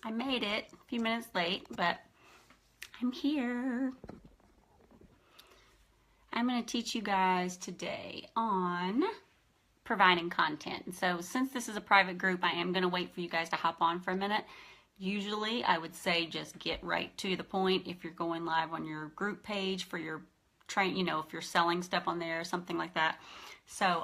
I made it a few minutes late, but I'm here. I'm going to teach you guys today on providing content. And so since this is a private group, I am going to wait for you guys to hop on for a minute. Usually I would say just get right to the point if you're going live on your group page for your train, if you're selling stuff on there or something like that. So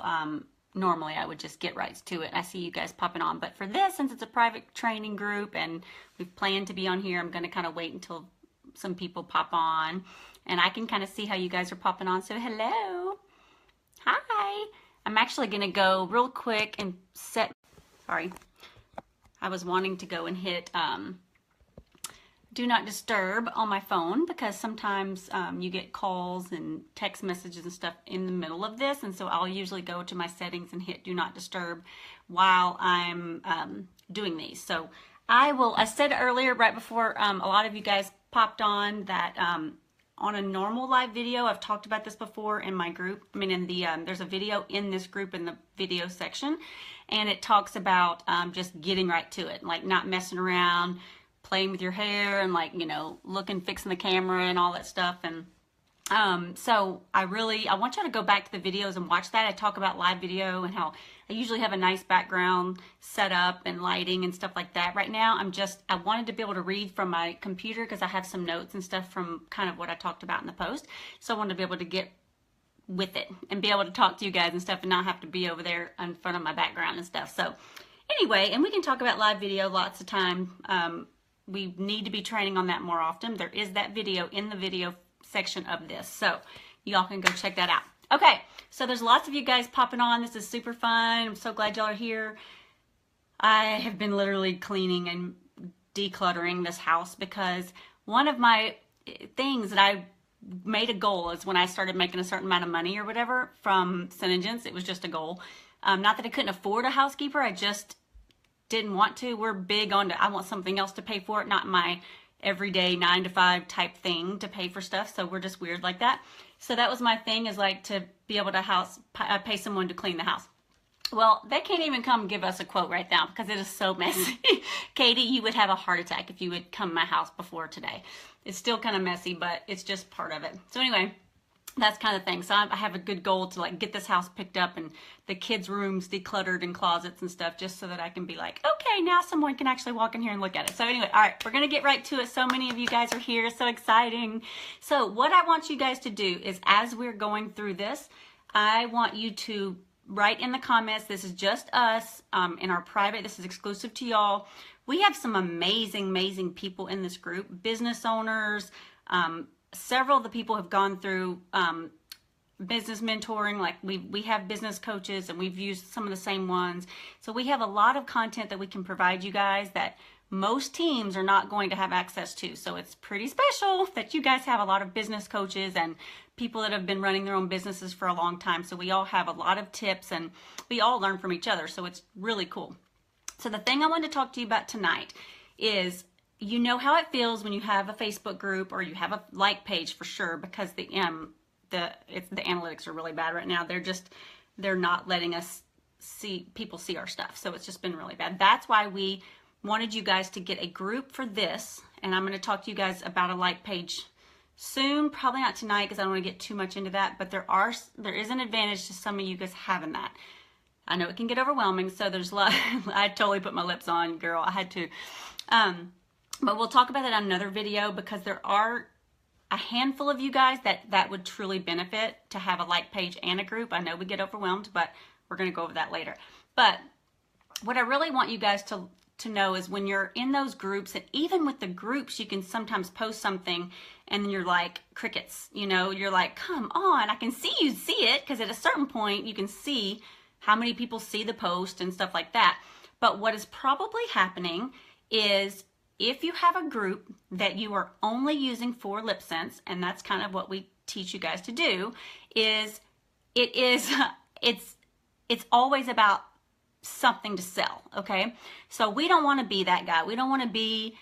normally I would just get right to it. I see you guys popping on, but for this, since it's a private training group and we've planned to be on here, I'm going to kind of wait until some people pop on and I can kind of see how you guys are popping on. So hello. Hi. I'm actually going to go real quick and sorry. I was wanting to go and hit do not disturb on my phone because sometimes you get calls and text messages and stuff in the middle of this, and so I'll usually go to my settings and hit do not disturb while I'm doing these. So I said earlier right before a lot of you guys popped on that on a normal live video, I've talked about this before in my group. I mean, in the there's a video in this group in the video section, and it talks about just getting right to it, like not messing around, playing with your hair, and fixing the camera and all that stuff. And so I want you to go back to the videos and watch that. I talk about live video and how I usually have a nice background set up and lighting and stuff like that. Right now, I wanted to be able to read from my computer because I have some notes and stuff from kind of what I talked about in the post. So I wanted to be able to get with it and be able to talk to you guys and stuff and not have to be over there in front of my background and stuff. So anyway, and we can talk about live video lots of time. We need to be training on that more often. There is that video in the video section of this, so y'all can go check that out. Okay, so there's lots of you guys popping on. This is super fun. I'm so glad y'all are here. I have been literally cleaning and decluttering this house because one of my things that I made a goal is when I started making a certain amount of money or whatever from Synergence, it was just a goal. Not that I couldn't afford a housekeeper, I just didn't want to. We're big on I want something else to pay for it, not my everyday 9-to-5 type thing to pay for stuff. So we're just weird like that. So that was my thing, is like to be able to pay someone to clean the house. Well, they can't even come give us a quote right now because it is so messy. Katie, you would have a heart attack if you would come to my house before today. It's still kind of messy, but it's just part of it. So anyway, that's kind of thing. So I have a good goal to get this house picked up and the kids' rooms decluttered and closets and stuff, just so that I can be like, okay, now someone can actually walk in here and look at it. So anyway, all right, we're going to get right to it. So many of you guys are here. So exciting. So what I want you guys to do is, as we're going through this, I want you to write in the comments. This is just us in our private. This is exclusive to y'all. We have some amazing, amazing people in this group, business owners. Several of the people have gone through business mentoring. Like we have business coaches and we've used some of the same ones. So we have a lot of content that we can provide you guys that most teams are not going to have access to. So it's pretty special that you guys have a lot of business coaches and people that have been running their own businesses for a long time. So we all have a lot of tips and we all learn from each other. So it's really cool. So the thing I want to talk to you about tonight is, you know how it feels when you have a Facebook group or you have a like page, for sure, because the analytics are really bad right now. They're not letting us people see our stuff. So it's just been really bad. That's why we wanted you guys to get a group for this. And I'm going to talk to you guys about a like page soon, probably not tonight because I don't want to get too much into that, but there is an advantage to some of you guys having that. I know it can get overwhelming, so there's a lot. I totally put my lips on, girl. I had to. But we'll talk about that on another video because there are a handful of you guys that would truly benefit to have a like page and a group. I know we get overwhelmed, but we're going to go over that later. But what I really want you guys to know is when you're in those groups, and even with the groups, you can sometimes post something and then you're like crickets, you're like, come on, I can see you see it, because at a certain point you can see how many people see the post and stuff like that. But what is probably happening is, if you have a group that you are only using for LipSense, and that's kind of what we teach you guys to do, it's always about something to sell, okay? So we don't want to be that guy. We don't want to be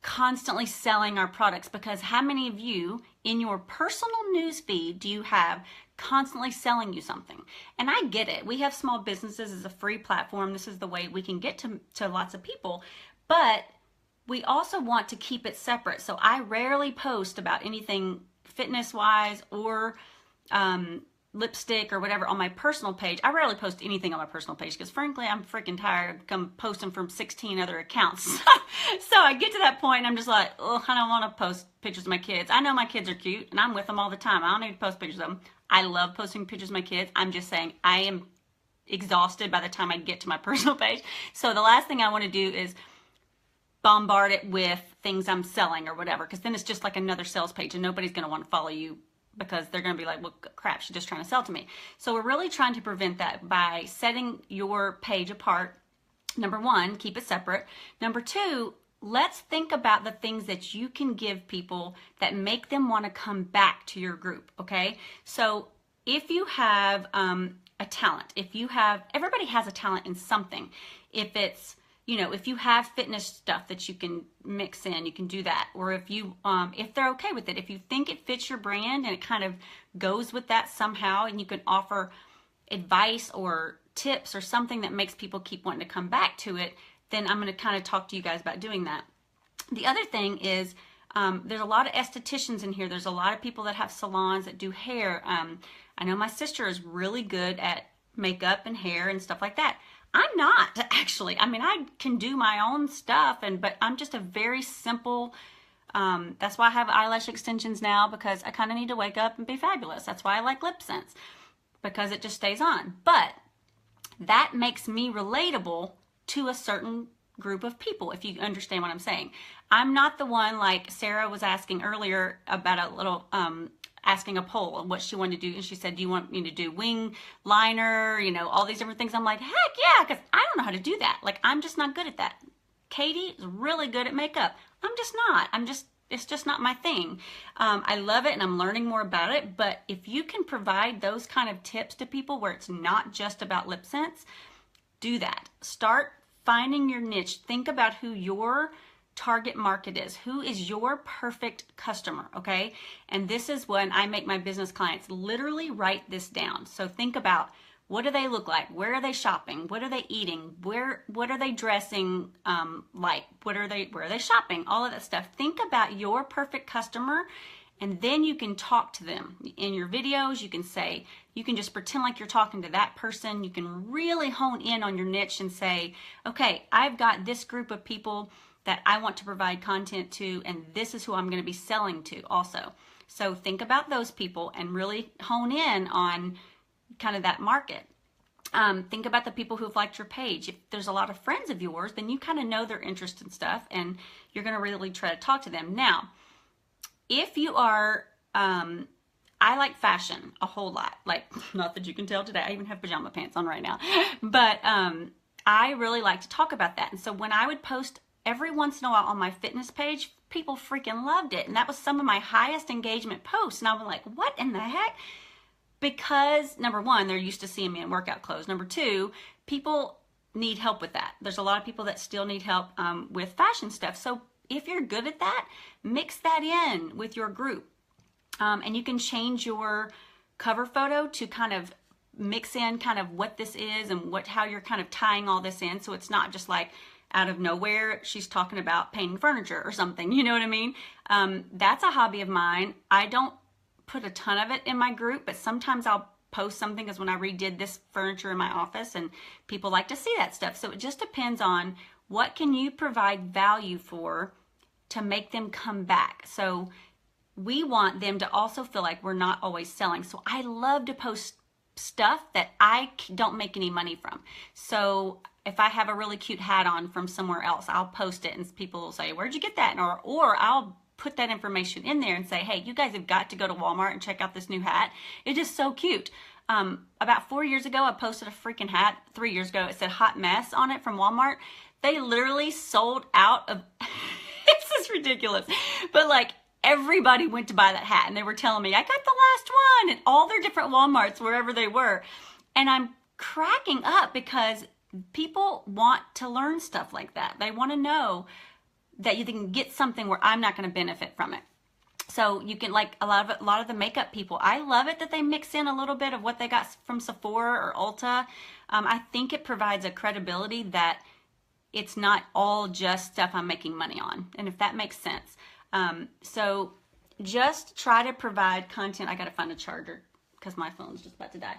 constantly selling our products, because how many of you in your personal news feed do you have constantly selling you something? And I get it. We have small businesses as a free platform. This is the way we can get to lots of people. But we also want to keep it separate. So I rarely post about anything fitness-wise or lipstick or whatever on my personal page. I rarely post anything on my personal page because frankly, I'm freaking tired of posting from 16 other accounts. So I get to that point and I'm just like, oh, I don't want to post pictures of my kids. I know my kids are cute and I'm with them all the time. I don't need to post pictures of them. I love posting pictures of my kids. I'm just saying I am exhausted by the time I get to my personal page. So the last thing I want to do is bombard it with things I'm selling or whatever, because then it's just like another sales page and nobody's going to want to follow you because they're going to be like, well, crap, she's just trying to sell to me. So we're really trying to prevent that by setting your page apart. Number one, keep it separate. Number two, let's think about the things that you can give people that make them want to come back to your group, okay? So if you have a talent, everybody has a talent in something. If it's, if you have fitness stuff that you can mix in, you can do that. Or if they're okay with it, if you think it fits your brand and it kind of goes with that somehow, and you can offer advice or tips or something that makes people keep wanting to come back to it, then I'm going to kind of talk to you guys about doing that. The other thing is, there's a lot of estheticians in here. There's a lot of people that have salons that do hair. I know my sister is really good at makeup and hair and stuff like that. I'm not, actually. I mean, I can do my own stuff, but I'm just a very simple, that's why I have eyelash extensions now, because I kind of need to wake up and be fabulous. That's why I like lip scents, because it just stays on. But that makes me relatable to a certain group of people, if you understand what I'm saying. I'm not the one like Sarah was asking earlier about a little, asking a poll of what she wanted to do, and she said, do you want me to do wing liner, all these different things? I'm like, heck yeah, because I don't know how to do that. Like, I'm just not good at that. Katie is really good at makeup. I'm just not. It's just not my thing. I love it and I'm learning more about it, but if you can provide those kind of tips to people where it's not just about lip scents, do that. Start finding your niche. Think about who your target market is. Who is your perfect customer, okay? And this is when I make my business clients literally write this down. So think about, what do they look like? Where are they shopping? What are they eating? What are they dressing like? Where are they shopping? All of that stuff. Think about your perfect customer, and then you can talk to them. In your videos, you can just pretend like you're talking to that person. You can really hone in on your niche and say, okay, I've got this group of people that I want to provide content to, and this is who I'm going to be selling to also. So think about those people and really hone in on kind of that market. Think about the people who've liked your page. If there's a lot of friends of yours, then you kind of know their interest in stuff, and you're going to really try to talk to them. Now, if you are, I like fashion a whole lot. Like, not that you can tell today, I even have pajama pants on right now. But I really like to talk about that. And so when I would post every once in a while on my fitness page, people freaking loved it. And that was some of my highest engagement posts. And I was like, what in the heck? Because number one, they're used to seeing me in workout clothes. Number two, people need help with that. There's a lot of people that still need help with fashion stuff. So if you're good at that, mix that in with your group. And you can change your cover photo to kind of mix in kind of what this is and how you're kind of tying all this in. So it's not just like out of nowhere, she's talking about painting furniture or something. You know what I mean? That's a hobby of mine. I don't put a ton of it in my group, but sometimes I'll post something, because when I redid this furniture in my office, and people like to see that stuff. So it just depends on what can you provide value for to make them come back. So we want them to also feel like we're not always selling. So I love to post stuff that I don't make any money from. So if I have a really cute hat on from somewhere else, I'll post it and people will say, where'd you get that? Or I'll put that information in there and say, hey, you guys have got to go to Walmart and check out this new hat. It is so cute. About 4 years ago, I posted a freaking hat. 3 years ago, it said hot mess on it from Walmart. They literally sold out of, this is ridiculous, but like everybody went to buy that hat, and they were telling me, I got the last one, and all their different Walmarts, wherever they were. And I'm cracking up because people want to learn stuff like that. They want to know that you can get something where I'm not going to benefit from it. So you can, like a lot of the makeup people, I love it that they mix in a little bit of what they got from Sephora or Ulta. I think it provides a credibility that it's not all just stuff I'm making money on, and if that makes sense. So just try to provide content. I gotta find a charger because my phone's just about to die.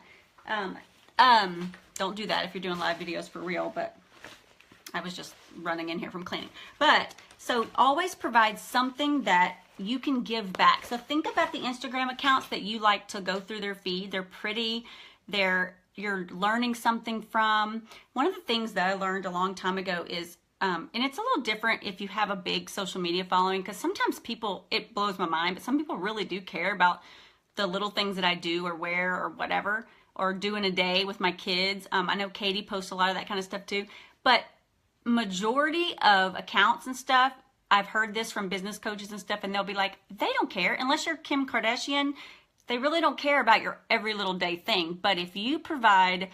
Don't do that if you're doing live videos for real, but I was just running in here from cleaning. But so always provide something that you can give back. So think about the Instagram accounts that you like to go through their feed. They're pretty, you're learning something from. One of the things that I learned a long time ago is, and it's a little different if you have a big social media following, because sometimes people, it blows my mind, but some people really do care about the little things that I do or wear or whatever, or do in a day with my kids. I know Katie posts a lot of that kind of stuff too, but majority of accounts and stuff, I've heard this from business coaches and stuff, and they'll be like, they don't care unless you're Kim Kardashian. They really don't care about your every little day thing. But if you provide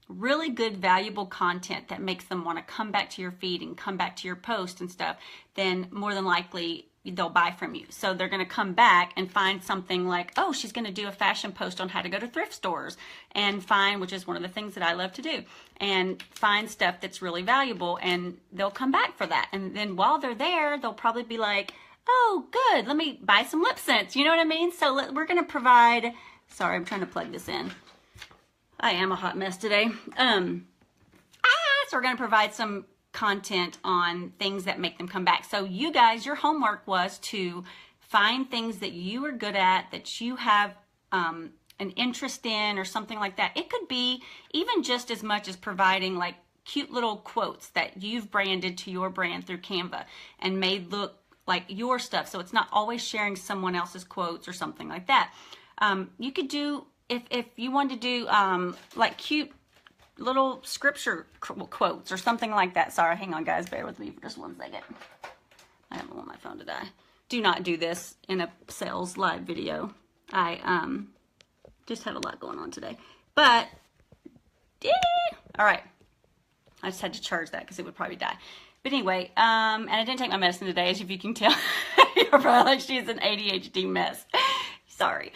really good, valuable content that makes them want to come back to your feed and come back to your post and stuff, then more than likely they'll buy from you. So they're going to come back and find something like, oh, she's going to do a fashion post on how to go to thrift stores and find, which is one of the things that I love to do, and find stuff that's really valuable, and they'll come back for that. And then while they're there, they'll probably be like, oh, good, let me buy some lip scents. You know what I mean? So we're going to provide, sorry, I'm trying to plug this in. I am a hot mess today. So we're going to provide some content on things that make them come back. So you guys, your homework was to find things that you are good at, that you have an interest in or something like that. It could be even just as much as providing like cute little quotes that you've branded to your brand through Canva and made look like your stuff. So it's not always sharing someone else's quotes or something like that. You could do, if you wanted to do like cute little scripture quotes or something like that. Sorry, hang on guys, bear with me for just 1 second. I don't want my phone to die. Do not do this in a sales live video. I just have a lot going on today. But, all right. I just had to charge that because it would probably die. But anyway, and I didn't take my medicine today, as if you can tell. You're probably like, she's an ADHD mess. Sorry.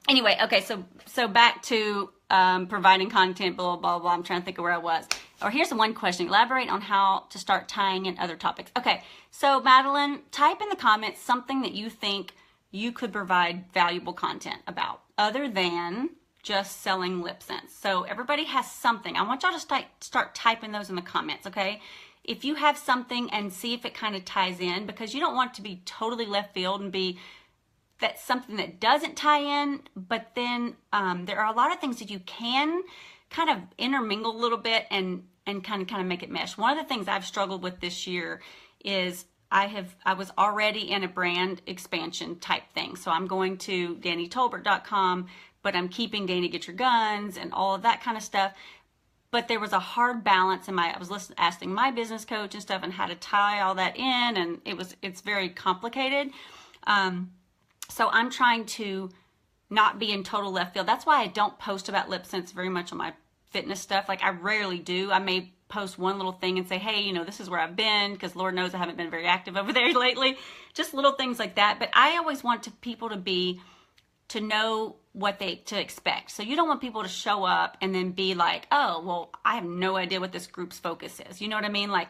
Anyway, okay, so back to providing content, blah, blah, blah. I'm trying to think of where I was. Or here's the one question. Elaborate on how to start tying in other topics. Okay, so Madeline, type in the comments something that you think you could provide valuable content about, other than just selling lip scents. So everybody has something. I want y'all to start typing those in the comments, okay? If you have something, and see if it kind of ties in, because you don't want it to be totally left field and be that's something that doesn't tie in. But then there are a lot of things that you can kind of intermingle a little bit and kind of make it mesh. One of the things I've struggled with this year is I was already in a brand expansion type thing. So I'm going to DaniTolbert.com, but I'm keeping Dani Get Your Guns and all of that kind of stuff. But there was a hard balance in I was asking my business coach and stuff and how to tie all that in, and it's very complicated. So I'm trying to not be in total left field. That's why I don't post about lip scents very much on my fitness stuff. Like I rarely do. I may post one little thing and say, hey, you know, this is where I've been, because Lord knows I haven't been very active over there lately. Just little things like that. But I always want people to know what to expect. So you don't want people to show up and then be like, oh, well, I have no idea what this group's focus is. You know what I mean? Like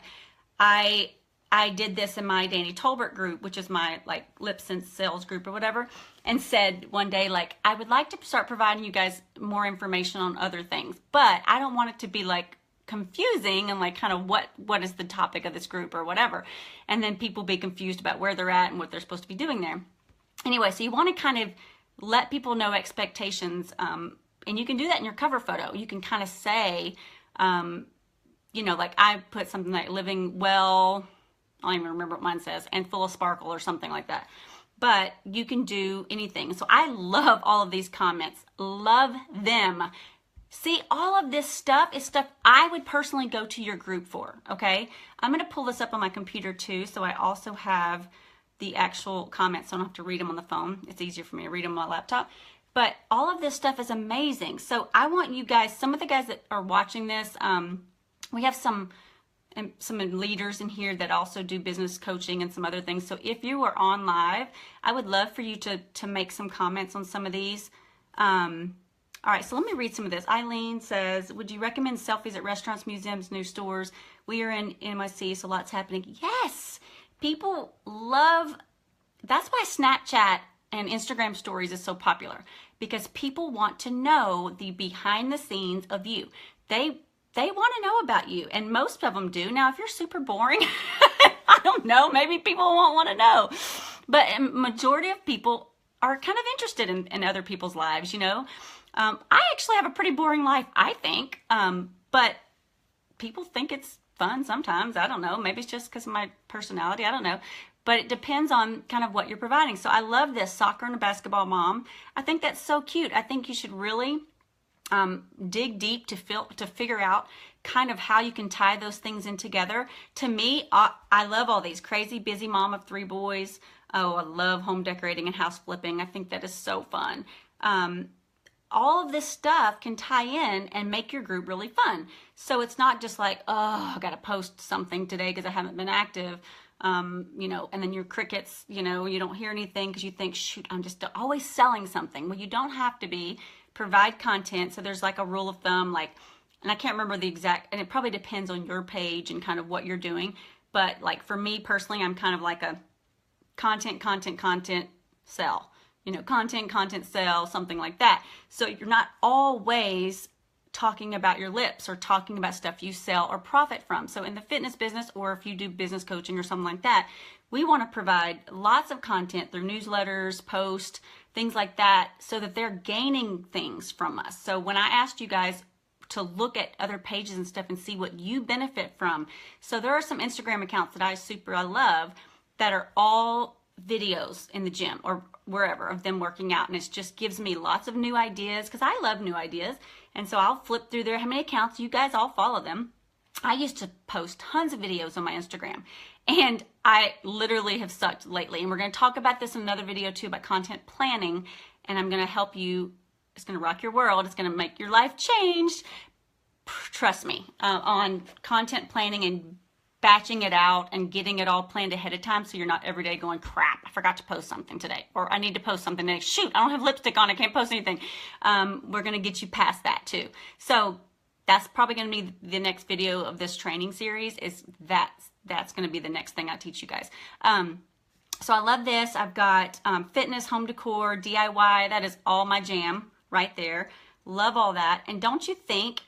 I did this in my Dani Tolbert group, which is my like lip scent sales group or whatever, and said one day, like, I would like to start providing you guys more information on other things, but I don't want it to be like confusing and like kind of what is the topic of this group or whatever. And then people be confused about where they're at and what they're supposed to be doing there. Anyway, so you want to kind of let people know expectations, and you can do that in your cover photo. You can kind of say, you know, like I put something like living well, I don't even remember what mine says, and full of sparkle or something like that. But you can do anything. So I love all of these comments. Love them. See, all of this stuff is stuff I would personally go to your group for, okay? I'm going to pull this up on my computer too, so I also have the actual comments, so I don't have to read them on the phone. It's easier for me to read them on my laptop. But all of this stuff is amazing. So I want you guys, some of the guys that are watching this, we have some leaders in here that also do business coaching and some other things. So if you are on live, I would love for you to make some comments on some of these. All right, so let me read some of this. Eileen says, would you recommend selfies at restaurants, museums, new stores? We are in NYC, so lots happening. Yes, people love, that's why Snapchat and Instagram stories is so popular, because people want to know the behind the scenes of you. They want to know about you, and most of them do. Now, if you're super boring, I don't know, maybe people won't want to know. But a majority of people are kind of interested in other people's lives, you know. I actually have a pretty boring life, I think, but people think it's fun sometimes. I don't know. Maybe it's just because of my personality. I don't know. But it depends on kind of what you're providing. So I love this, soccer and a basketball mom. I think that's so cute. I think you should really dig deep to figure out kind of how you can tie those things in together. To me, I love all these. Crazy busy mom of 3 boys. Oh, I love home decorating and house flipping. I think that is so fun. All of this stuff can tie in and make your group really fun. So it's not just like, oh, I got to post something today because I haven't been active, you know, and then your crickets, you know, you don't hear anything because you think, shoot, I'm just always selling something. Well, you don't have to be. Provide content. So there's like a rule of thumb, like, and I can't remember the exact, and it probably depends on your page and kind of what you're doing. But like for me personally, I'm kind of like a content, sell. You know, content, sell, something like that. So you're not always talking about your lips or talking about stuff you sell or profit from. So in the fitness business, or if you do business coaching or something like that, we want to provide lots of content through newsletters, posts, things like that, so that they're gaining things from us. So when I asked you guys to look at other pages and stuff and see what you benefit from. So there are some Instagram accounts that I love that are all videos in the gym or wherever of them working out, and it just gives me lots of new ideas because I love new ideas. And so I'll flip through there. How many accounts? You guys all follow them. I used to post tons of videos on my Instagram, and I literally have sucked lately. And we're going to talk about this in another video too, about content planning, and I'm going to help you. It's going to rock your world. It's going to make your life change. Trust me, on content planning and batching it out and getting it all planned ahead of time, so you're not every day going, crap, I forgot to post something today, or I need to post something today. Shoot, I don't have lipstick on, I can't post anything. We're going to get you past that too. So that's probably going to be the next video of this training series. Is that's going to be the next thing I teach you guys. So I love this. I've got fitness, home decor, DIY. That is all my jam right there. Love all that. And don't you think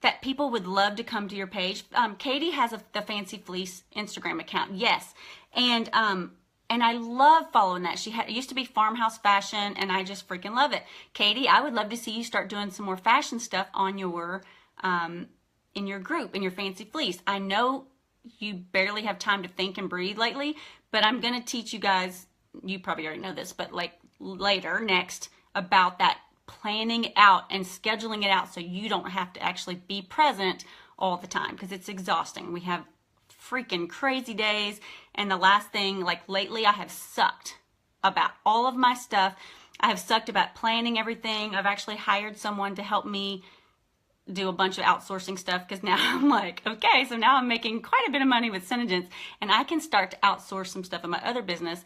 that people would love to come to your page? Katie has the Fancy Fleece Instagram account. Yes. And I love following that. It used to be Farmhouse Fashion, and I just freaking love it. Katie, I would love to see you start doing some more fashion stuff on your, in your group, in your Fancy Fleece. I know you barely have time to think and breathe lately, but I'm going to teach you guys, you probably already know this, but like later, next, about that planning it out and scheduling it out so you don't have to actually be present all the time, because it's exhausting. We have freaking crazy days, and the last thing, like lately, I have sucked about all of my stuff. I have sucked about planning everything. I've actually hired someone to help me do a bunch of outsourcing stuff, because now I'm like, okay, so now I'm making quite a bit of money with Synergence, and I can start to outsource some stuff in my other business,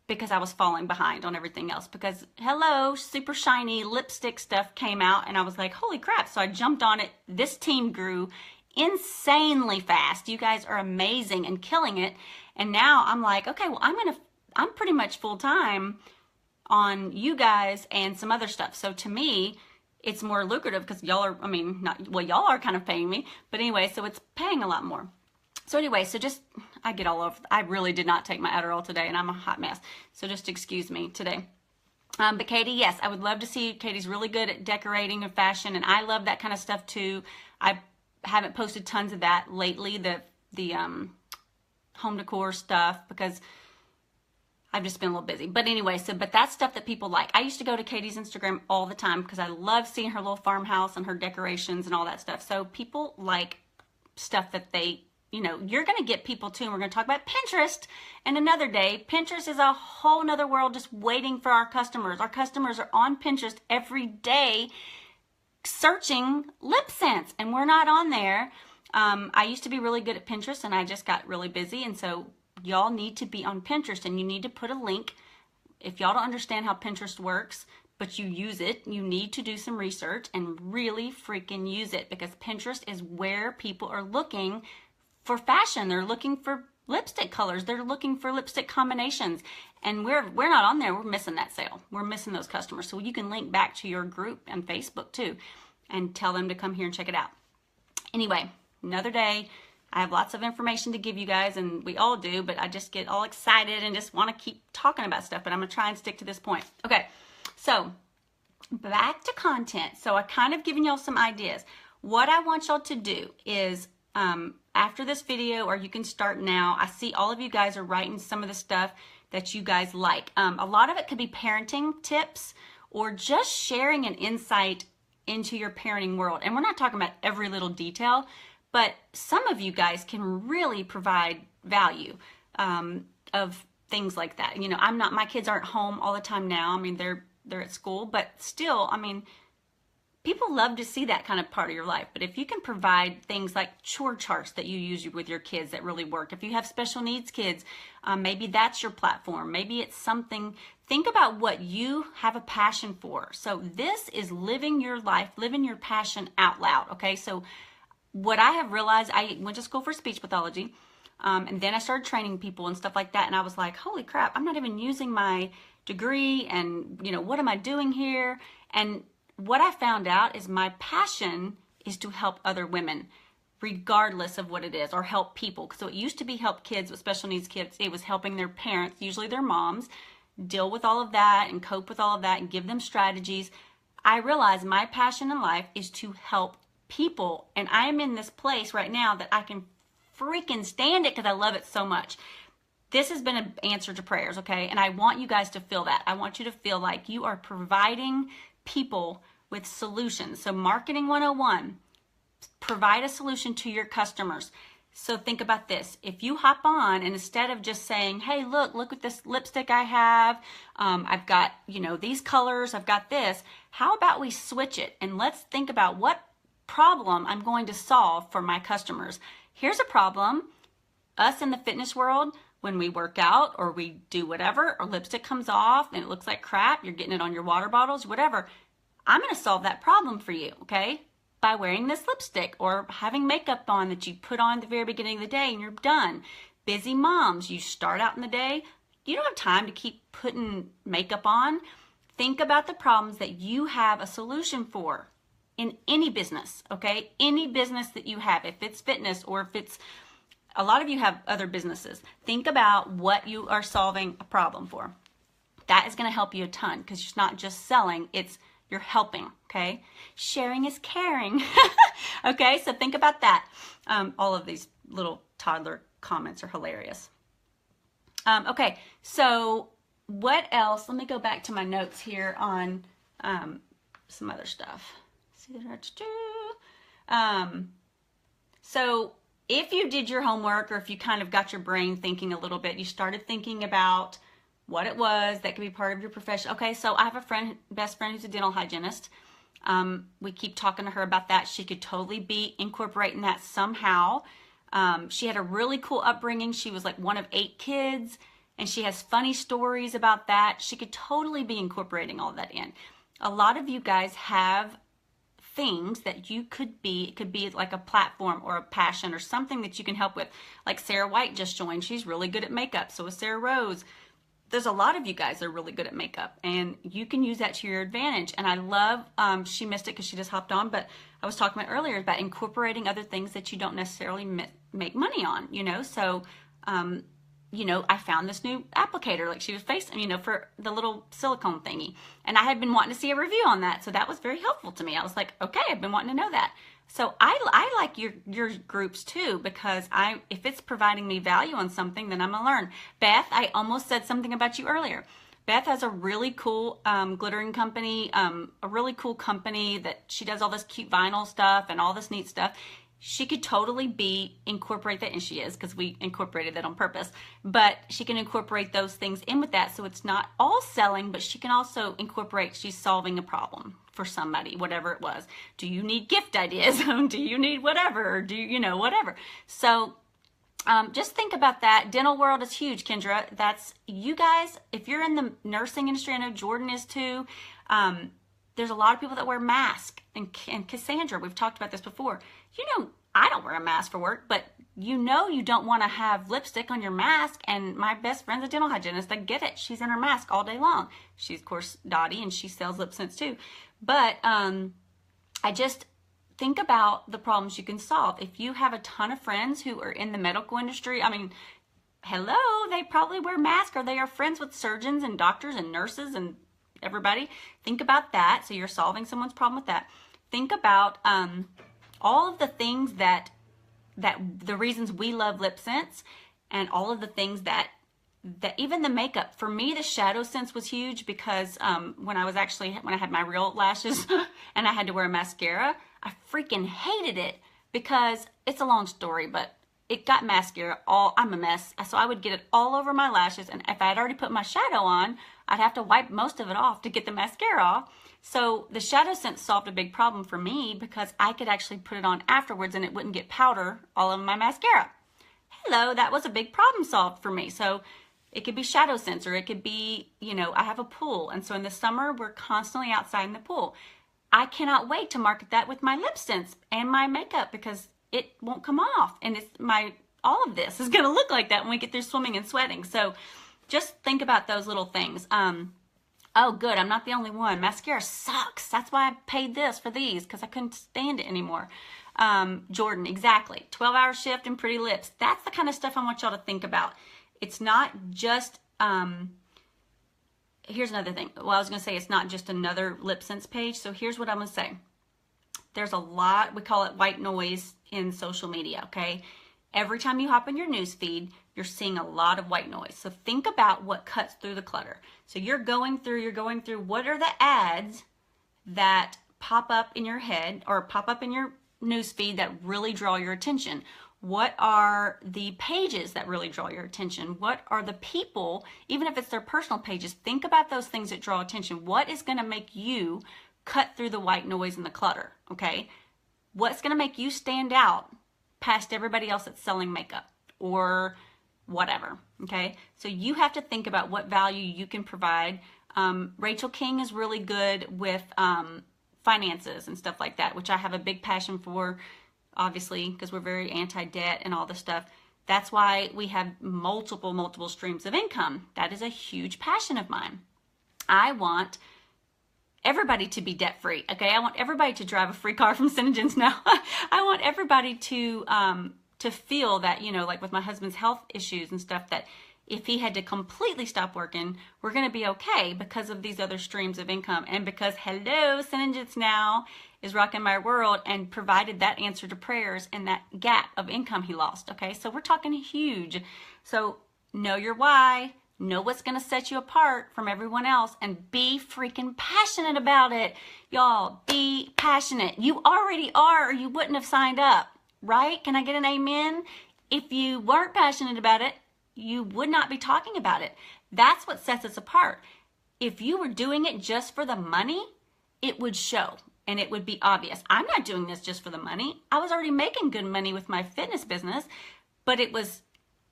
because I was falling behind on everything else. Because hello, super shiny lipstick stuff came out, and I was like, holy crap. So I jumped on it. This team grew insanely fast. You guys are amazing and killing it. And now I'm like, okay, well, I'm pretty much full time on you guys and some other stuff. So to me, it's more lucrative because y'all are, y'all are kind of paying me, but anyway, so it's paying a lot more. So anyway, so just, I get all over. I really did not take my Adderall today, and I'm a hot mess. So just excuse me today. But Katie, yes, I would love to see. Katie's really good at decorating and fashion, and I love that kind of stuff too. I haven't posted tons of that lately, the home decor stuff, because I've just been a little busy. But anyway, but that's stuff that people like. I used to go to Katie's Instagram all the time because I love seeing her little farmhouse and her decorations and all that stuff. So people like stuff that they, you know, you're going to get people too. And we're going to talk about Pinterest and another day. Pinterest is a whole nother world just waiting for our customers. Our customers are on Pinterest every day searching lip scents, and we're not on there. I used to be really good at Pinterest, and I just got really busy. And so y'all need to be on Pinterest, and you need to put a link. If y'all don't understand how Pinterest works, but you use it. You need to do some research and really freaking use it, because Pinterest is where people are looking for fashion. They're looking for lipstick colors. They're looking for lipstick combinations. And we're not on there. We're missing that sale. We're missing those customers. So you can link back to your group on Facebook too and tell them to come here and check it out. Anyway, another day. I have lots of information to give you guys, and we all do, but I just get all excited and just want to keep talking about stuff, but I'm going to try and stick to this point. Okay, so back to content. So I kind of given y'all some ideas. What I want y'all to do is after this video, or you can start now, I see all of you guys are writing some of the stuff that you guys like. A lot of it could be parenting tips or just sharing an insight into your parenting world. And we're not talking about every little detail, but some of you guys can really provide value of things like that. You know, my kids aren't home all the time now. I mean, they're at school, but still, I mean, people love to see that kind of part of your life. But if you can provide things like chore charts that you use with your kids that really work, if you have special needs kids, maybe that's your platform. Maybe it's something. Think about what you have a passion for. So this is living your life, living your passion out loud. Okay, so what I have realized, I went to school for speech pathology, and then I started training people and stuff like that. And I was like, holy crap, I'm not even using my degree, and you know, what am I doing here? And what I found out is my passion is to help other women, regardless of what it is, or help people. So it used to be help kids with special needs kids. It was helping their parents, usually their moms, deal with all of that and cope with all of that and give them strategies. I realized my passion in life is to help people, and I am in this place right now that I can freaking stand it because I love it so much. This has been an answer to prayers, okay? And I want you guys to feel that. I want you to feel like you are providing people with solutions. So marketing 101, provide a solution to your customers. So think about this. If you hop on and instead of just saying, hey, look at this lipstick I have. I've got, you know, these colors, I've got this. How about we switch it and let's think about what problem I'm going to solve for my customers. Here's a problem. Us in the fitness world, when we work out or we do whatever, or lipstick comes off and it looks like crap, you're getting it on your water bottles, whatever. I'm going to solve that problem for you, okay? By wearing this lipstick or having makeup on that you put on at the very beginning of the day and you're done. Busy moms, you start out in the day, you don't have time to keep putting makeup on. Think about the problems that you have a solution for in any business, okay? Any business that you have, if it's fitness or if it's, a lot of you have other businesses. Think about what you are solving a problem for. That is going to help you a ton because it's not just selling, it's you're helping, okay? Sharing is caring. Okay, so think about that. All of these little toddler comments are hilarious. Okay, so what else? Let me go back to my notes here on some other stuff. So if you did your homework, or if you kind of got your brain thinking a little bit, you started thinking about what it was that could be part of your profession. Okay, so I have a friend, best friend, who's a dental hygienist. We keep talking to her about that. She could totally be incorporating that somehow. She had a really cool upbringing. She was like one of 8 kids, and she has funny stories about that. She could totally be incorporating all that in. A lot of you guys have things that you could be, it could be like a platform or a passion or something that you can help with. Like Sarah White just joined. She's really good at makeup. So is Sarah Rose. There's a lot of you guys that are really good at makeup, and you can use that to your advantage. And I love, she missed it because she just hopped on, but I was talking about earlier about incorporating other things that you don't necessarily make money on, you know? So, you know, I found this new applicator, like she was facing, you know, for the little silicone thingy. And I had been wanting to see a review on that. So that was very helpful to me. I was like, okay, I've been wanting to know that. So I like your groups too, because if it's providing me value on something, then I'm gonna learn. Beth, I almost said something about you earlier. Beth has a really cool glittering company, a really cool company that she does all this cute vinyl stuff and all this neat stuff. She could totally incorporate that, and she is, because we incorporated that on purpose, but she can incorporate those things in with that, so it's not all selling, but she can also incorporate, she's solving a problem for somebody, whatever it was. Do you need gift ideas? Do you need whatever? Or do you know, whatever. So just think about that. Dental world is huge, Kendra. That's, you guys, if you're in the nursing industry, I know Jordan is too, There's a lot of people that wear masks, and Cassandra, we've talked about this before. I don't wear a mask for work, but you don't want to have lipstick on your mask, and my best friend's a dental hygienist. I get it. She's in her mask all day long. She's, of course, Dottie, and she sells lip scents too. But I just think about the problems you can solve. If you have a ton of friends who are in the medical industry, I mean, hello, they probably wear masks, or they are friends with surgeons and doctors and nurses and everybody. Think about that. So you're solving someone's problem with that. Think about all of the things that the reasons we love lip scents, and all of the things that even the makeup. For me, the shadow sense was huge because when I had my real lashes and I had to wear a mascara, I freaking hated it because it's a long story, but it got mascara I'm a mess. So I would get it all over my lashes, and if I had already put my shadow on, I'd have to wipe most of it off to get the mascara off. So the shadow sense solved a big problem for me because I could actually put it on afterwards and it wouldn't get powder all over my mascara. Hello, that was a big problem solved for me. So it could be shadow sense, or it could be, I have a pool. And so in the summer, we're constantly outside in the pool. I cannot wait to market that with my lip scents and my makeup because it won't come off. And all of this is going to look like that when we get through swimming and sweating. So just think about those little things. Oh, good. I'm not the only one. Mascara sucks. That's why I paid this for these, because I couldn't stand it anymore. Jordan, exactly. 12-hour shift and pretty lips. That's the kind of stuff I want y'all to think about. It's not just, here's another thing. Well, I was going to say it's not just another lip sense page. So here's what I'm going to say. There's a lot, we call it white noise in social media, okay? Every time you hop on your news feed, you're seeing a lot of white noise. So think about what cuts through the clutter. So you're going through what are the ads that pop up in your head or pop up in your news feed that really draw your attention? What are the pages that really draw your attention? What are the people, even if it's their personal pages, think about those things that draw attention. What is going to make you cut through the white noise and the clutter, okay? What's going to make you stand out past everybody else that's selling makeup or whatever, okay? So you have to think about what value you can provide. Rachel King is really good with finances and stuff like that, which I have a big passion for, obviously, because we're very anti-debt and all this stuff. That's why we have multiple streams of income. That is a huge passion of mine. I want everybody to be debt-free, okay? I want everybody to drive a free car from Synergens now. I want everybody to feel that, like with my husband's health issues and stuff, that if he had to completely stop working, we're going to be okay because of these other streams of income. And because, hello, Synergens now is rocking my world and provided that answer to prayers and that gap of income he lost, okay? So we're talking huge. So know your why. Know what's going to set you apart from everyone else, and be freaking passionate about it. Y'all, be passionate. You already are, or you wouldn't have signed up, right? Can I get an amen? If you weren't passionate about it, you would not be talking about it. That's what sets us apart. If you were doing it just for the money, it would show and it would be obvious. I'm not doing this just for the money. I was already making good money with my fitness business, but it was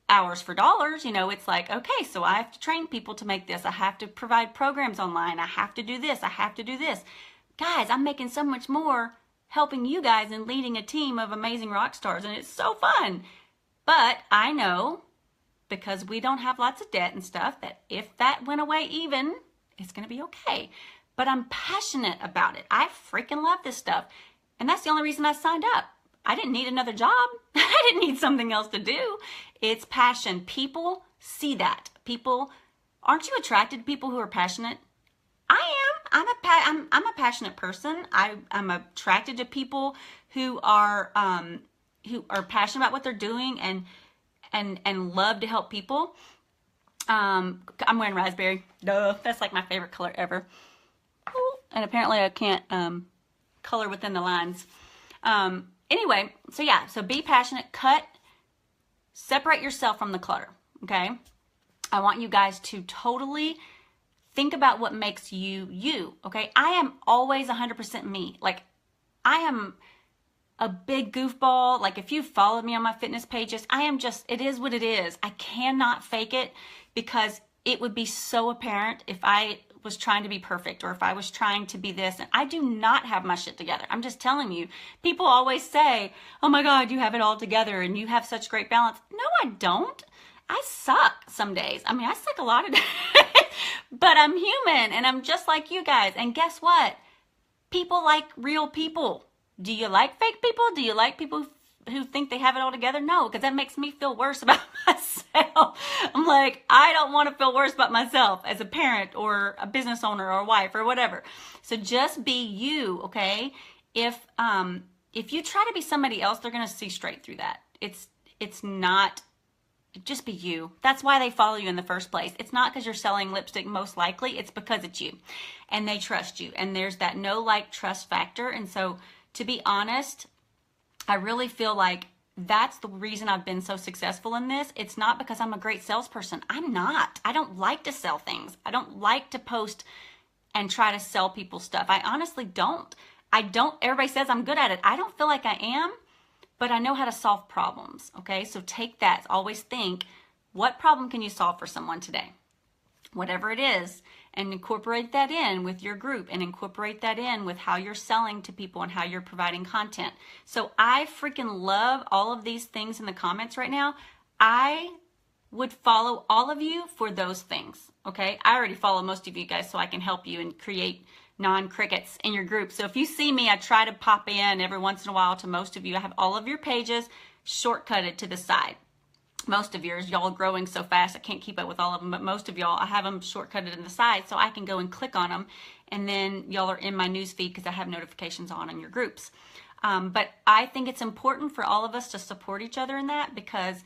hours for dollars. It's like, okay, so I have to train people to make this. I have to provide programs online. I have to do this. I have to do this. Guys, I'm making so much more helping you guys and leading a team of amazing rock stars, and it's so fun. But I know, because we don't have lots of debt and stuff, that if that went away even, it's going to be okay. But I'm passionate about it. I freaking love this stuff. And that's the only reason I signed up. I didn't need another job. I didn't need something else to do. It's passion. People see that. Aren't you attracted to people who are passionate? I am. I'm a passionate person. I'm attracted to people who are passionate about what they're doing and love to help people. I'm wearing raspberry. Duh. That's like my favorite color ever. And apparently I can't color within the lines. Anyway, so be passionate, separate yourself from the clutter, okay? I want you guys to totally think about what makes you, you, okay? I am always 100% me. Like, I am a big goofball. Like, if you followed me on my fitness pages, it is what it is. I cannot fake it because it would be so apparent if I was trying to be perfect, or if I was trying to be this, and I do not have my shit together. I'm just telling you. People always say, oh my God, you have it all together and you have such great balance. No, I don't. I suck some days. I mean, I suck a lot of days, but I'm human and I'm just like you guys. And guess what? People like real people. Do you like fake people? Do you like people who think they have it all together? No, because that makes me feel worse about myself. I'm like, I don't want to feel worse about myself as a parent or a business owner or a wife or whatever. So just be you, okay? If you try to be somebody else, they're going to see straight through that. It's not. Just be you. That's why they follow you in the first place. It's not because you're selling lipstick, most likely. It's because it's you. And they trust you. And there's that no like trust factor. And so to be honest, I really feel like that's the reason I've been so successful in this. It's not because I'm a great salesperson. I'm not. I don't like to sell things. I don't like to post and try to sell people stuff. I honestly don't. Everybody says I'm good at it. I don't feel like I am. But I know how to solve problems, okay? So take that. Always think, what problem can you solve for someone today? Whatever it is, and incorporate that in with your group and incorporate that in with how you're selling to people and how you're providing content. So I freaking love all of these things in the comments right now. I would follow all of you for those things, okay? I already follow most of you guys so I can help you and create non-crickets in your group. So if you see me, I try to pop in every once in a while to most of you. I have all of your pages shortcutted to the side. Most of yours, y'all are growing so fast, I can't keep up with all of them, but most of y'all, I have them shortcutted in the side so I can go and click on them, and then y'all are in my news feed because I have notifications on in your groups. But I think it's important for all of us to support each other in that, because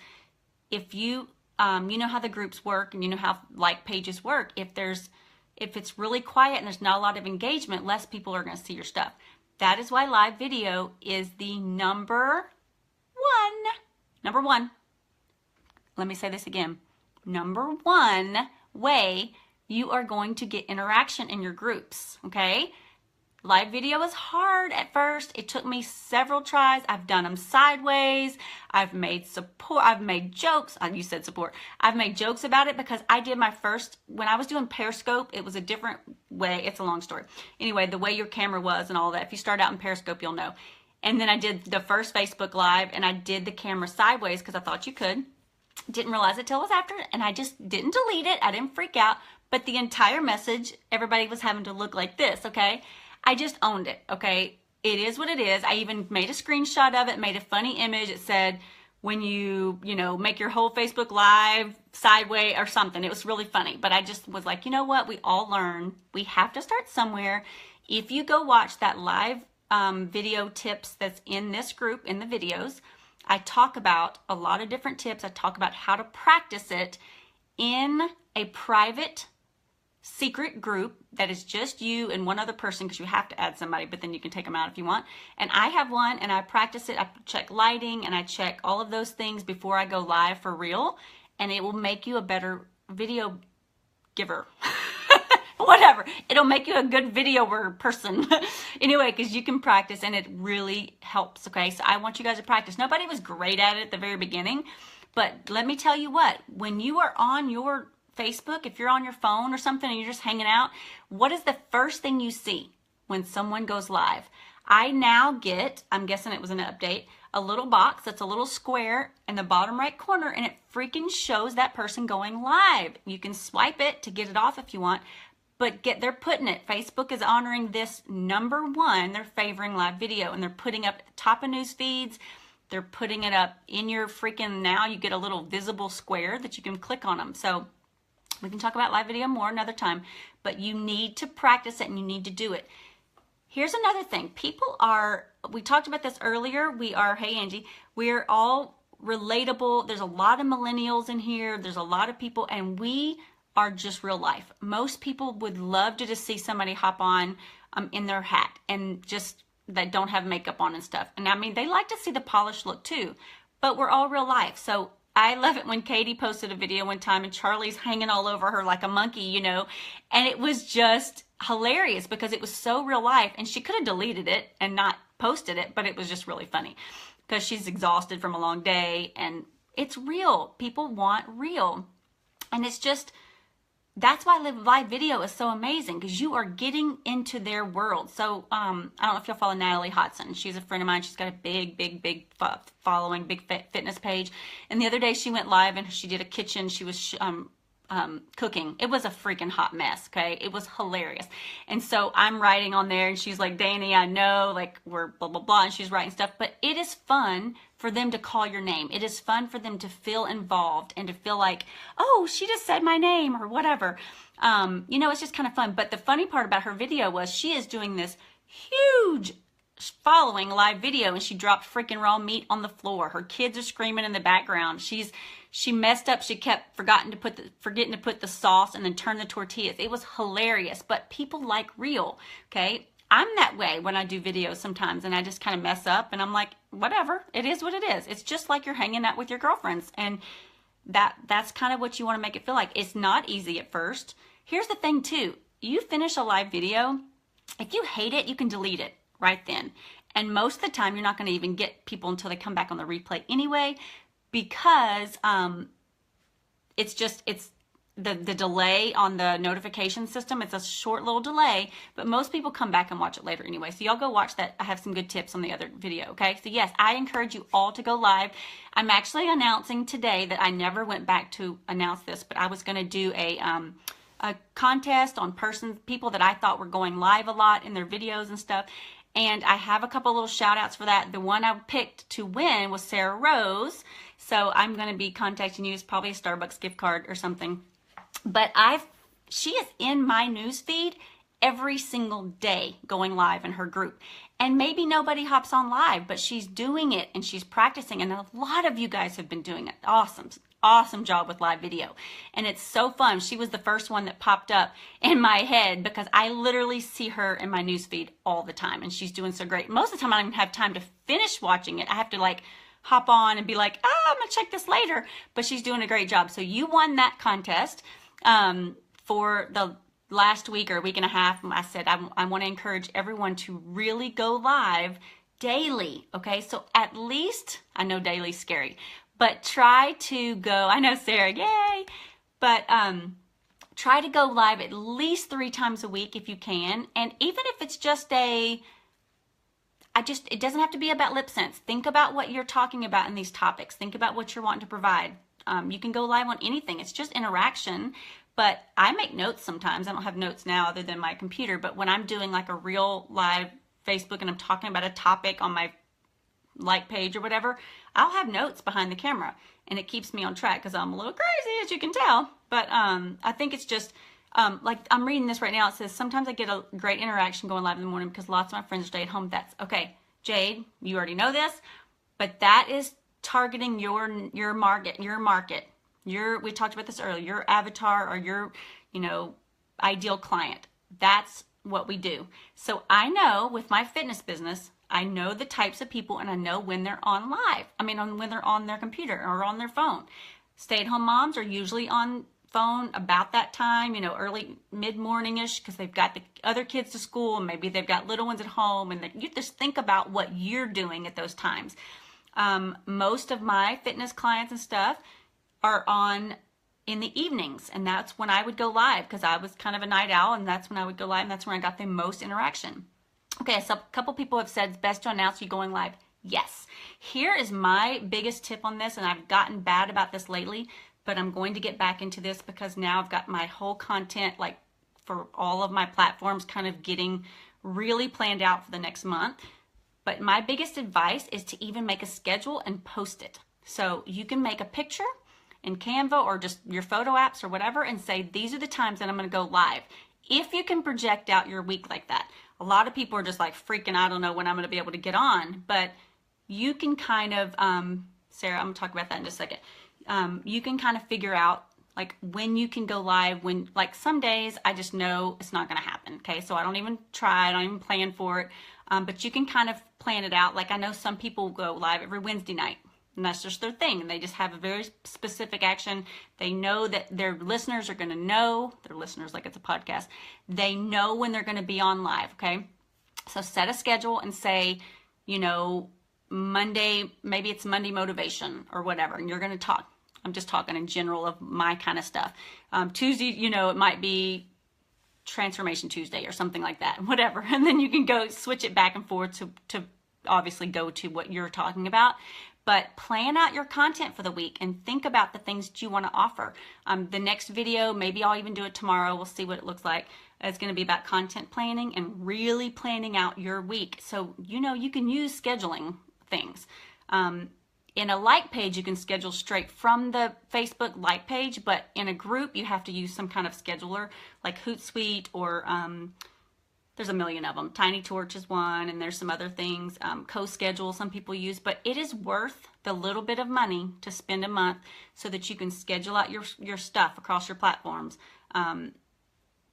if you know how the groups work and you know how like pages work, if it's really quiet and there's not a lot of engagement, less people are going to see your stuff. That is why live video is the number one. Let me say this again. Number one way you are going to get interaction in your groups, okay? Live video is hard at first. It took me several tries. I've done them sideways. I've made jokes. You said support. I've made jokes about it because I did my first, when I was doing Periscope, it was a different way. It's a long story. Anyway, the way your camera was and all that. If you start out in Periscope, you'll know. And then I did the first Facebook Live and I did the camera sideways because I thought you could. Didn't realize it till it was after, and I just didn't delete it. I didn't freak out. But the entire message, everybody was having to look like this, okay? I just owned it, okay? It is what it is. I even made a screenshot of it, made a funny image. It said, when you make your whole Facebook Live sideways or something. It was really funny. But I just was like, you know what? We all learn. We have to start somewhere. If you go watch that live video tips that's in this group, in the videos, I talk about a lot of different tips. I talk about how to practice it in a private secret group that is just you and one other person, because you have to add somebody, but then you can take them out if you want. And I have one and I practice it. I check lighting and I check all of those things before I go live for real, and it will make you a better video giver. Whatever. It'll make you a good videoer person. Anyway, because you can practice and it really helps, okay? So I want you guys to practice. Nobody was great at it at the very beginning, but let me tell you what, when you are on your Facebook, if you're on your phone or something and you're just hanging out, what is the first thing you see when someone goes live? I now get, I'm guessing it was an update, a little box that's a little square in the bottom right corner, and it freaking shows that person going live. You can swipe it to get it off if you want, but they're putting it. Facebook is honoring this number one. They're favoring live video, and they're putting up at the top of news feeds. They're putting it up in your freaking, now you get a little visible square that you can click on them. So we can talk about live video more another time, but you need to practice it and you need to do it. Here's another thing. People are, we talked about this earlier. We are, hey Angie, we're all relatable. There's a lot of millennials in here. There's a lot of people, and we are just real life. Most people would love to just see somebody hop on in their hat and just that don't have makeup on and stuff. And I mean, they like to see the polished look too, but we're all real life. So I love it when Katie posted a video one time and Charlie's hanging all over her like a monkey, you know, and it was just hilarious because it was so real life, and she could have deleted it and not posted it, but it was just really funny because she's exhausted from a long day, and it's real. People want real. And it's just, that's why live video is so amazing, because you are getting into their world. So I don't know if you'll follow Natalie Hodson. She's a friend of mine. She's got a big following, big fitness page. And the other day she went live and she did a kitchen. She was cooking. It was a freaking hot mess. Okay. It was hilarious. And so I'm writing on there and she's like, Dani, I know, like, we're blah, blah, blah. And she's writing stuff, but it is fun for them to call your name. It is fun for them to feel involved and to feel like, oh, she just said my name or whatever. You know, it's just kind of fun. But the funny part about her video was she is doing this huge following live video and she dropped freaking raw meat on the floor. Her kids are screaming in the background. She messed up. She kept forgetting to put the sauce and then turn the tortillas. It was hilarious, but people like real. Okay. I'm that way when I do videos sometimes and I just kind of mess up and I'm like, whatever, it is what it is. It's just like you're hanging out with your girlfriends, and that's kind of what you want to make it feel like. It's not easy at first. Here's the thing too. You finish a live video, if you hate it, you can delete it right then. And most of the time you're not going to even get people until they come back on the replay anyway, because it's the delay on the notification system. It's a short little delay, but most people come back and watch it later anyway. So y'all go watch that. I have some good tips on the other video. Okay. So yes, I encourage you all to go live. I'm actually announcing today that I never went back to announce this, but I was going to do a contest on people that I thought were going live a lot in their videos and stuff. And I have a couple little shout outs for that. The one I picked to win was Sarah Rose. So I'm going to be contacting you. It's probably a Starbucks gift card or something. But she is in my news feed every single day going live in her group. And maybe nobody hops on live, but she's doing it and she's practicing. And a lot of you guys have been doing it. Awesome job with live video. And it's so fun. She was the first one that popped up in my head because I literally see her in my news feed all the time. And she's doing so great. Most of the time I don't even have time to finish watching it. I have to like hop on and be like, I'm going to check this later. But she's doing a great job. So you won that contest. For the last week or week and a half, I said I want to encourage everyone to really go live daily. Okay, so at least, I know daily's scary, but try to go, I know Sarah, yay, but try to go live at least 3 times a week if you can. And even if it's just it doesn't have to be about lip sense. Think about what you're talking about in these topics. Think about what you're wanting to provide. You can go live on anything. It's just interaction. But I make notes sometimes. I don't have notes now other than my computer. But when I'm doing like a real live Facebook and I'm talking about a topic on my like page or whatever, I'll have notes behind the camera. And it keeps me on track because I'm a little crazy, as you can tell. But I think it's just, like I'm reading this right now. It says, sometimes I get a great interaction going live in the morning because lots of my friends stay at home. That's okay. Jade, you already know this. But that is targeting your market. We talked about this earlier, your avatar or your, ideal client. That's what we do. So I know with my fitness business, I know the types of people and I know when they're on live. When they're on their computer or on their phone. Stay-at-home moms are usually on phone about that time, early mid-morning-ish, because they've got the other kids to school and maybe they've got little ones at home, and you just think about what you're doing at those times. Most of my fitness clients and stuff are on in the evenings, and that's when I would go live because I was kind of a night owl, and that's when I would go live, and that's when I got the most interaction. Okay, so a couple people have said it's best to announce you going live. Yes. Here is my biggest tip on this, and I've gotten bad about this lately, but I'm going to get back into this because now I've got my whole content, like for all of my platforms, kind of getting really planned out for the next month. But my biggest advice is to even make a schedule and post it. So you can make a picture in Canva or just your photo apps or whatever and say, these are the times that I'm going to go live. If you can project out your week like that. A lot of people are just like freaking, I don't know when I'm going to be able to get on, but you can kind of, Sarah, I'm going to talk about that in just a second. You can kind of figure out like when you can go live, when like some days I just know it's not going to happen. Okay. So I don't even try. I don't even plan for it. But you can kind of plan it out. Like I know some people go live every Wednesday night. And that's just their thing. And they just have a very specific action. They know that their listeners are going to know. Their listeners, like it's a podcast. They know when they're going to be on live, okay? So set a schedule and say, Monday, maybe it's Monday motivation or whatever. And you're going to talk. I'm just talking in general of my kind of stuff. Tuesday, you know, it might be Transformation Tuesday or something like that, whatever. And then you can go switch it back and forth to obviously go to what you're talking about. But plan out your content for the week and think about the things that you want to offer. The next video, maybe I'll even do it tomorrow. We'll see what it looks like. It's going to be about content planning and really planning out your week. So, you know, you can use scheduling things. In a like page, you can schedule straight from the Facebook like page, but in a group, you have to use some kind of scheduler like Hootsuite or there's a million of them. Tiny Torch is one, and there's some other things. Co-schedule some people use, but it is worth the little bit of money to spend a month so that you can schedule out your stuff across your platforms.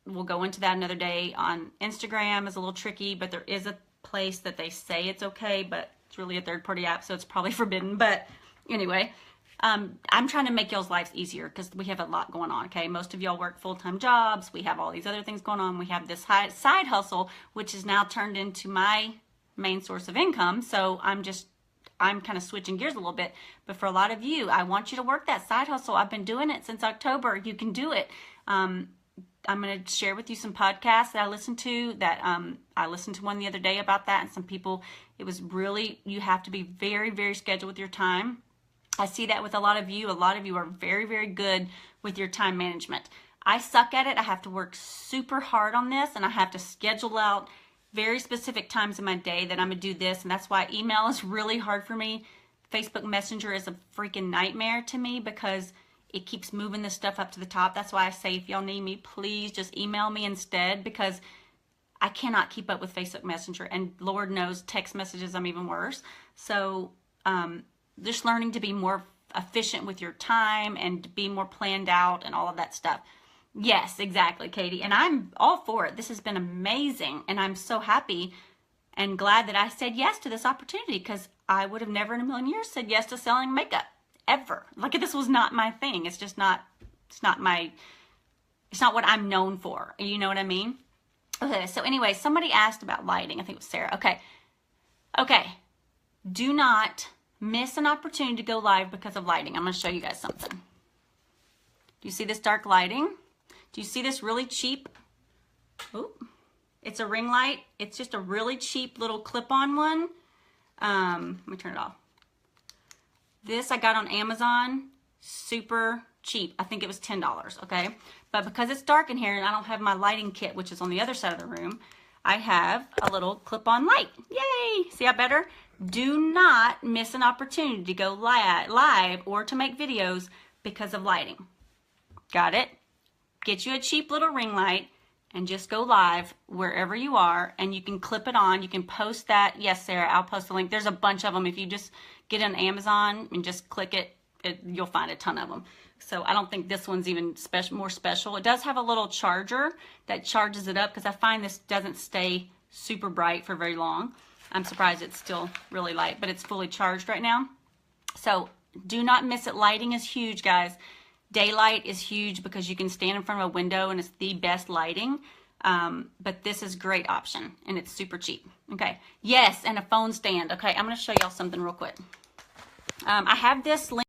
We'll go into that another day. On Instagram is a little tricky, but there is a place that they say it's okay, but it's really a third-party app, so it's probably forbidden. But anyway, I'm trying to make y'all's lives easier because we have a lot going on, okay? Most of y'all work full-time jobs. We have all these other things going on. We have this side hustle, which is now turned into my main source of income. So I'm kind of switching gears a little bit. But for a lot of you, I want you to work that side hustle. I've been doing it since October. You can do it. I'm going to share with you some podcasts that I listened to. I listened to one the other day about that, and some people, it was really, you have to be very, very scheduled with your time. I see that with a lot of you. A lot of you are very, very good with your time management. I suck at it. I have to work super hard on this, and I have to schedule out very specific times in my day that I'm going to do this, and that's why email is really hard for me. Facebook Messenger is a freaking nightmare to me because it keeps moving this stuff up to the top. That's why I say if y'all need me, please just email me instead, because I cannot keep up with Facebook Messenger, and Lord knows text messages I'm even worse. So just learning to be more efficient with your time and be more planned out and all of that stuff. Yes, exactly, Katie. And I'm all for it. This has been amazing. And I'm so happy and glad that I said yes to this opportunity, because I would have never in a million years said yes to selling makeup ever. Like, this was not my thing. It's just not, it's not what I'm known for. You know what I mean? Okay. So anyway, somebody asked about lighting. I think it was Sarah. Okay. Do not miss an opportunity to go live because of lighting. I'm going to show you guys something. Do you see this dark lighting? Do you see this really cheap? Oop. It's a ring light. It's just a really cheap little clip-on one. Let me turn it off. This I got on Amazon. Super cheap. I think it was $10, okay? But because it's dark in here and I don't have my lighting kit, which is on the other side of the room, I have a little clip-on light. Yay! See how better? Do not miss an opportunity to go live or to make videos because of lighting. Got it? Get you a cheap little ring light and just go live wherever you are, and you can clip it on. You can post that. Yes, Sarah, I'll post the link. There's a bunch of them. If you just get on Amazon and just click it, you'll find a ton of them. So I don't think this one's even more special. It does have a little charger that charges it up, because I find this doesn't stay super bright for very long. I'm surprised it's still really light, but it's fully charged right now. So do not miss it. Lighting is huge, guys. Daylight is huge because you can stand in front of a window and it's the best lighting. But this is a great option and it's super cheap. Okay. Yes, and a phone stand. Okay, I'm going to show y'all something real quick. I have this link.